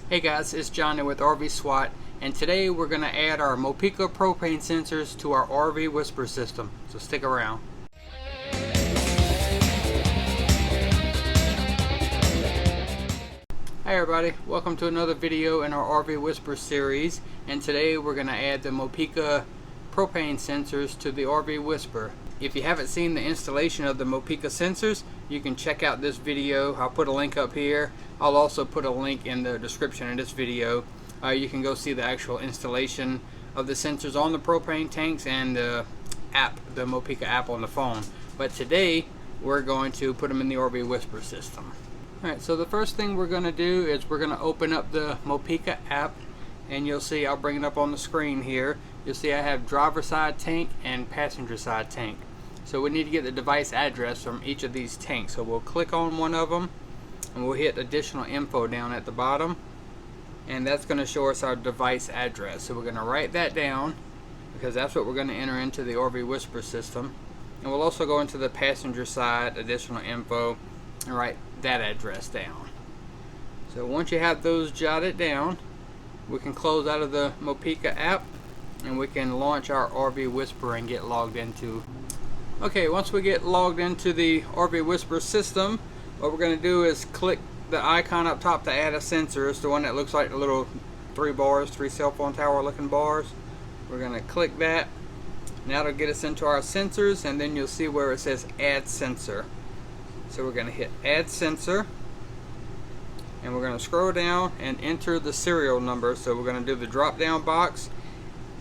Hey guys, it's Johnny with RV SWAT, and today we're going to add our Mopica propane sensors to our RV Whisper system, so stick around. Hi everybody, welcome to another video in our RV Whisper series, and today we're going to add the Mopica propane sensors to the RV Whisper. If you haven't seen the installation of the Mopica sensors, you can check out this video. I'll put a link up here. I'll also put a link in the description of this video. You can go see the actual installation of the sensors on the propane tanks and the app, the Mopica app on the phone. But today we're going to put them in the RV Whisper system. Alright, so the first thing we're going to do is we're going to open up the Mopica app, and you'll see, I'll bring it up on the screen here. You'll see I have driver side tank and passenger side tank. So we need to get the device address from each of these tanks. So we'll click on one of them and we'll hit additional info down at the bottom, and that's going to show us our device address. So we're going to write that down because that's what we're going to enter into the RV Whisper system. And we'll also go into the passenger side additional info and write that address down. So once you have those jotted down, we can close out of the Mopica app and we can launch our RV Whisper and get logged into. Okay, once we get logged into the RV Whisper system, what we're going to do is click the icon up top to add a sensor. It's the one that looks like the little three cell phone tower looking bars. We're going to click that. Now it'll get us into our sensors, and then you'll see where it says add sensor. So we're going to hit add sensor, and we're going to scroll down and enter the serial number. So we're going to do the drop down box,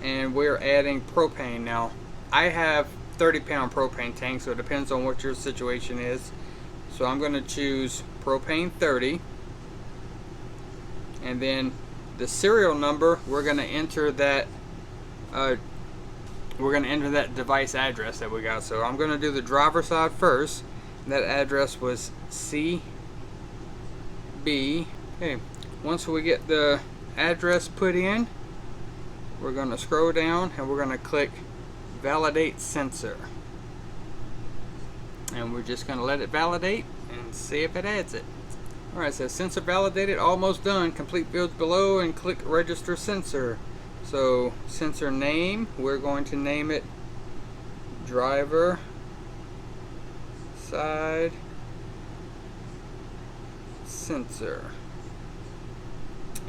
and we're adding propane. Now I have 30-pound propane tank, so it depends on what your situation is. So I'm going to choose propane 30, and then the serial number, we're going to enter that device address that we got. So I'm going to do the driver side first. That address was CB. Okay, once we get the address put in, we're going to scroll down and we're going to click validate sensor, and we're just going to let it validate and see if it adds it. Alright, so sensor validated, almost done. Complete fields below and click register sensor. So sensor name, we're going to name it driver side sensor,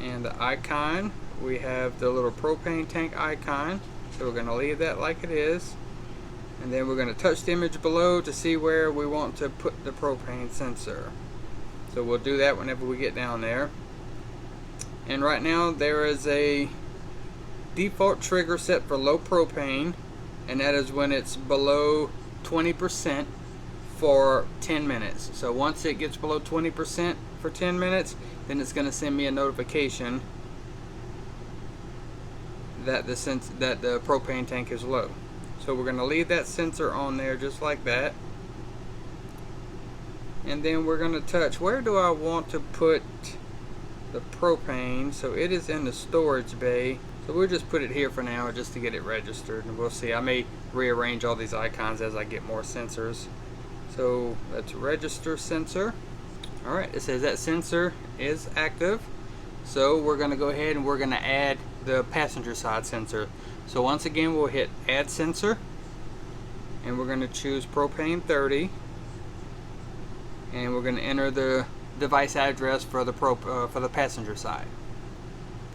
and the icon, we have the little propane tank icon, so we're going to leave that like it is, and then we're going to touch the image below to see where we want to put the propane sensor. So we'll do that whenever we get down there. And right now there is a default trigger set for low propane, and that is when it's below 20% for 10 minutes. So once it gets below 20% for 10 minutes, then it's going to send me a notification that the propane tank is low. So we're going to leave that sensor on there just like that, and then we're going to touch, where do I want to put the propane? So it is in the storage bay, so we'll just put it here for now just to get it registered, and we'll see. I may rearrange all these icons as I get more sensors. So let's register sensor. Alright, it says that sensor is active, so we're going to go ahead and we're going to add the passenger side sensor. So once again, we'll hit add sensor, and we're going to choose propane 30, and we're going to enter the device address for the passenger side.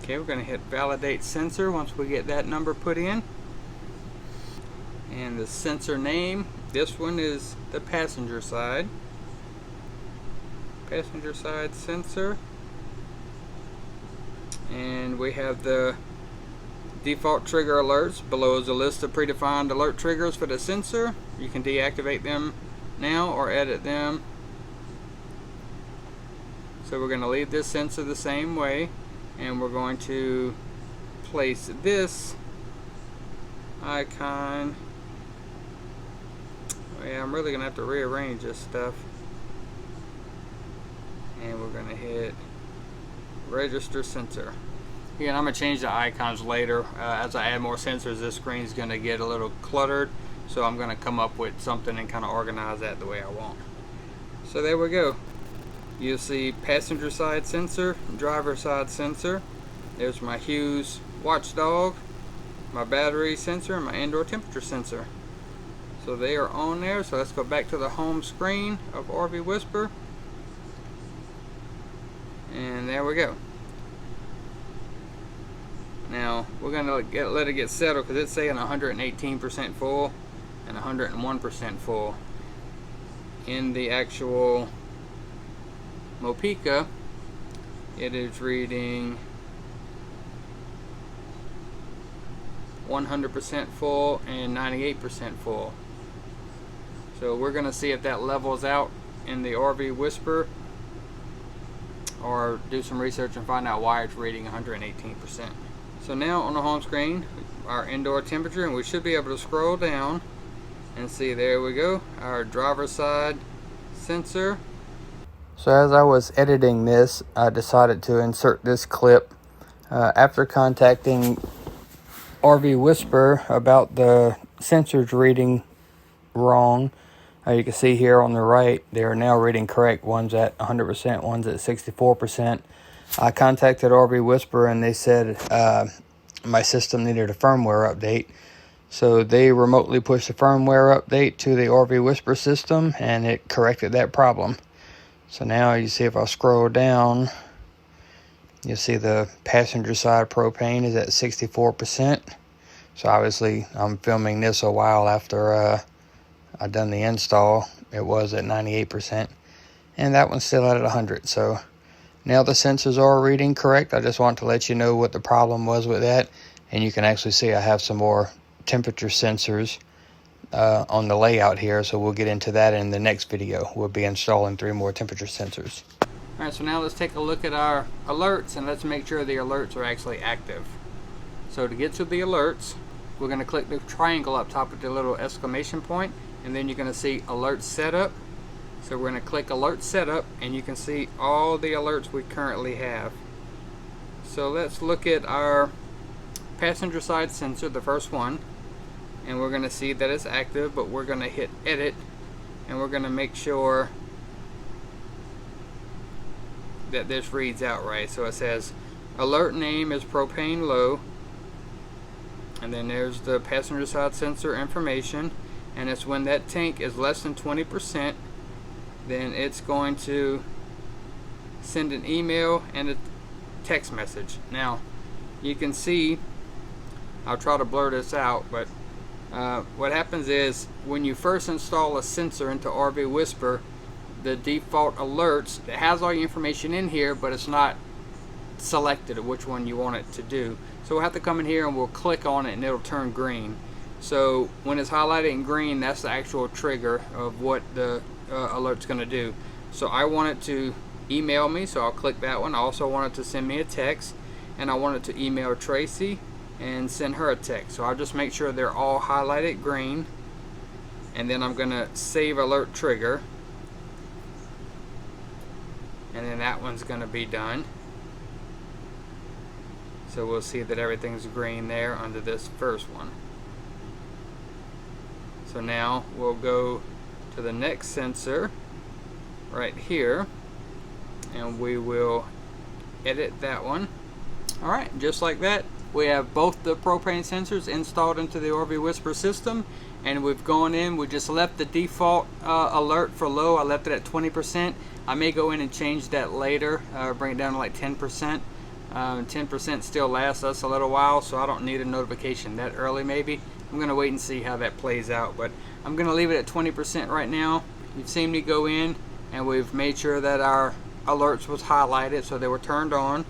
Okay, we're going to hit validate sensor once we get that number put in, and the sensor name, this one is the passenger side sensor, and we have the default trigger alerts. Below is a list of predefined alert triggers for the sensor. You can deactivate them now or edit them. So we're going to leave this sensor the same way, and we're going to place this icon. Yeah, I'm really going to have to rearrange this stuff. And we're going to hit register sensor. Again, I'm going to change the icons later. As I add more sensors, this screen is going to get a little cluttered. So I'm going to come up with something and kind of organize that the way I want. So there we go. You'll see passenger side sensor, driver side sensor. There's my Hughes watchdog, my battery sensor, and my indoor temperature sensor. So they are on there. So let's go back to the home screen of RV Whisper. And there we go. Now we're gonna let it get settled because it's saying 118% full and 101% full. In the actual Mopica, it is reading 100% full and 98% full. So we're gonna see if that levels out in the RV Whisper, or do some research and find out why it's reading 118%. So now on the home screen, our indoor temperature, and we should be able to scroll down and see, there we go, our driver's side sensor. So as I was editing this, I decided to insert this clip after contacting RV Whisper about the sensors reading wrong. You can see here on the right, they are now reading correct. One's at 100%, one's at 64%. I contacted RV Whisper and they said my system needed a firmware update. So they remotely pushed the firmware update to the RV Whisper system and it corrected that problem. So now you see, if I scroll down, you'll see the passenger side propane is at 64%. So obviously I'm filming this a while after I done the install. It was at 98%, and that one's still at 100. So now the sensors are reading correct. I just want to let you know what the problem was with that. And you can actually see I have some more temperature sensors on the layout here. So we'll get into that in the next video. We'll be installing 3 more temperature sensors. Alright, so now let's take a look at our alerts and let's make sure the alerts are actually active. So to get to the alerts, we're going to click the triangle up top with the little exclamation point, and then you're going to see alert setup. So we're going to click alert setup and you can see all the alerts we currently have. So let's look at our passenger side sensor, the first one, and we're going to see that it's active, but we're going to hit edit and we're going to make sure that this reads out right. So it says alert name is propane low, and then there's the passenger side sensor information, and it's when that tank is less than 20%, then it's going to send an email and a text message. Now you can see, I'll try to blur this out, but what happens is when you first install a sensor into RV Whisper, the default alerts, it has all your information in here, but it's not selected of which one you want it to do. So we'll have to come in here and we'll click on it and it'll turn green. So when it's highlighted in green, that's the actual trigger of what the alert's going to do. So I want it to email me, so I'll click that one. I also want it to send me a text, and I want it to email Tracy and send her a text. So I'll just make sure they're all highlighted green, and then I'm going to save alert trigger, and then that one's going to be done. So we'll see that everything's green there under this first one. So now we'll go to the next sensor right here and we will edit that one. Alright, just like that, we have both the propane sensors installed into the RV Whisper system, and we've gone in, we just left the default alert for low. I left it at 20%. I may go in and change that later, bring it down to like 10%. 10% still lasts us a little while, so I don't need a notification that early maybe. I'm going to wait and see how that plays out, but I'm going to leave it at 20% right now. You've seen me go in and we've made sure that our alerts was highlighted so they were turned on,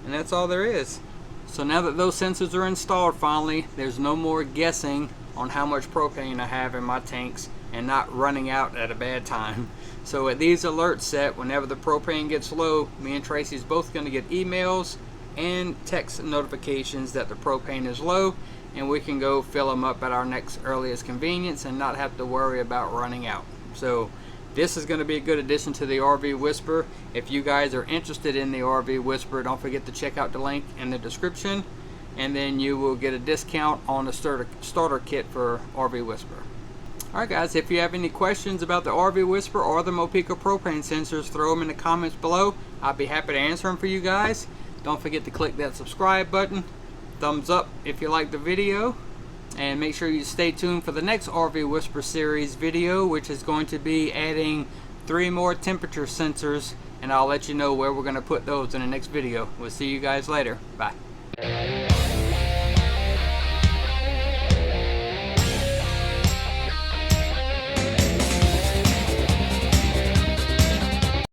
and that's all there is. So now that those sensors are installed finally, there's no more guessing on how much propane I have in my tanks and not running out at a bad time. So at these alerts set, whenever the propane gets low, me and Tracy's both going to get emails and text notifications that the propane is low, and we can go fill them up at our next earliest convenience and not have to worry about running out. So this is going to be a good addition to the RV Whisper. If you guys are interested in the RV Whisper, don't forget to check out the link in the description, and then you will get a discount on the starter kit for RV Whisper. Alright guys, if you have any questions about the RV Whisper or the Mopica propane sensors, throw them in the comments below. I'll be happy to answer them for you guys. Don't forget to click that subscribe button. Thumbs up if you like the video. And make sure you stay tuned for the next RV Whisper series video, which is going to be adding 3 more temperature sensors. And I'll let you know where we're going to put those in the next video. We'll see you guys later. Bye.